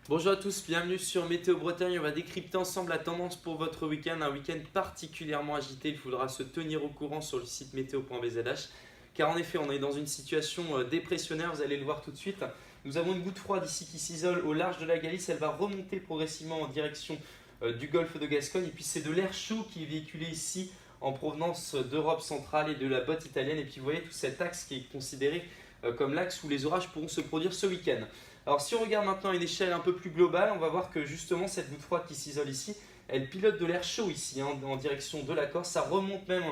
Bonjour à tous, bienvenue sur Météo Bretagne. On va décrypter ensemble la tendance pour votre week-end. Un week-end particulièrement agité, il faudra se tenir au courant sur le site météo.bzh. Car en effet, on est dans une situation dépressionnaire, vous allez le voir tout de suite. Nous avons une goutte froide ici qui s'isole au large de la Galice. Elle va remonter progressivement en direction du golfe de Gascogne. Et puis c'est de l'air chaud qui est véhiculé ici en provenance d'Europe centrale et de la botte italienne. Et puis vous voyez tout cet axe qui est considéré comme l'axe où les orages pourront se produire ce week-end. Alors si on regarde maintenant à une échelle un peu plus globale, on va voir que justement cette goutte froide qui s'isole ici, elle pilote de l'air chaud ici en direction de la Corse. Ça remonte même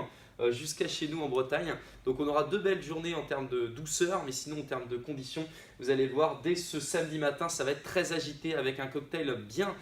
jusqu'à chez nous en Bretagne. Donc on aura deux belles journées en termes de douceur, mais sinon en termes de conditions, vous allez le voir, dès ce samedi matin, ça va être très agité avec un cocktail bien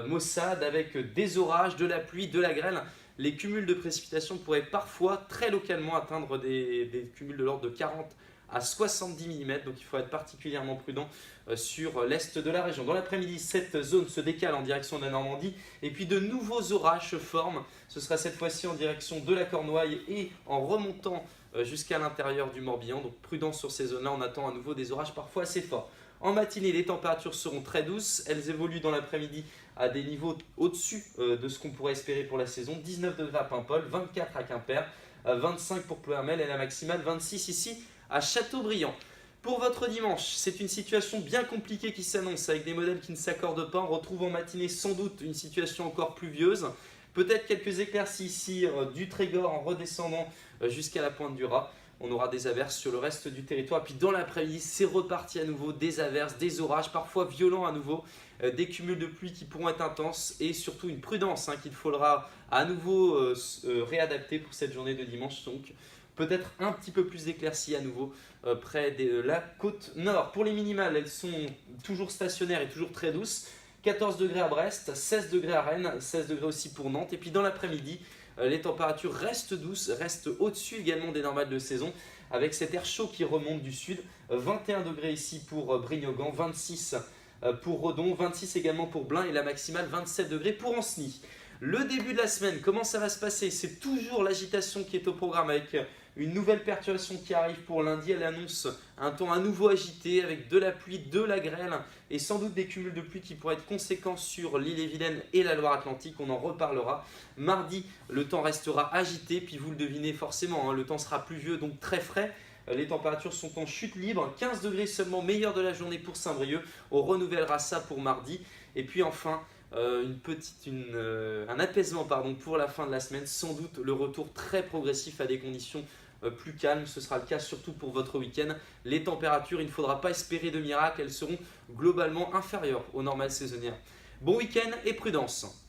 maussade, avec des orages, de la pluie, de la grêle. Les cumuls de précipitations pourraient parfois très localement atteindre des cumuls de l'ordre de 40 à 70 mm, donc il faut être particulièrement prudent sur l'est de la région. Dans l'après-midi, cette zone se décale en direction de la Normandie et puis de nouveaux orages se forment. Ce sera cette fois-ci en direction de la Cornouaille et en remontant jusqu'à l'intérieur du Morbihan. Donc prudence sur ces zones-là, on attend à nouveau des orages parfois assez forts. En matinée, les températures seront très douces. Elles évoluent dans l'après-midi à des niveaux au-dessus de ce qu'on pourrait espérer pour la saison. 19 degrés à Paimpol, 24 à Quimper, 25 pour Ploërmel et la maximale 26 ici à Châteaubriand. Pour votre dimanche, c'est une situation bien compliquée qui s'annonce avec des modèles qui ne s'accordent pas. On retrouve en matinée sans doute une situation encore pluvieuse. Peut-être quelques éclaircies ici du Trégor en redescendant jusqu'à la pointe du Raz. On aura des averses sur le reste du territoire. Puis dans l'après-midi, c'est reparti à nouveau, des averses, des orages, parfois violents à nouveau, des cumuls de pluie qui pourront être intenses et surtout une prudence qu'il faudra à nouveau réadapter pour cette journée de dimanche. Donc peut-être un petit peu plus d'éclaircies à nouveau près de la côte nord. Pour les minimales, elles sont toujours stationnaires et toujours très douces. 14 degrés à Brest, 16 degrés à Rennes, 16 degrés aussi pour Nantes. Et puis dans l'après-midi, les températures restent douces, restent au-dessus également des normales de saison, avec cet air chaud qui remonte du sud. 21 degrés ici pour Brignogan, 26 pour Redon, 26 également pour Blain et la maximale 27 degrés pour Ancenis. Le début de la semaine, comment ça va se passer? C'est toujours l'agitation qui est au programme avec une nouvelle perturbation qui arrive pour lundi. Elle annonce un temps à nouveau agité avec de la pluie, de la grêle et sans doute des cumuls de pluie qui pourraient être conséquents sur l'Ille-et-Vilaine et la Loire-Atlantique. On en reparlera. Mardi, le temps restera agité, puis vous le devinez forcément, le temps sera pluvieux, donc très frais. Les températures sont en chute libre, 15 degrés seulement, meilleur de la journée pour Saint-Brieuc. On renouvellera ça pour mardi. Et puis enfin, un apaisement pour la fin de la semaine, sans doute le retour très progressif à des conditions plus calmes. Ce sera le cas surtout pour votre week-end. Les températures, il ne faudra pas espérer de miracle, elles seront globalement inférieures aux normales saisonnières. Bon week-end et prudence.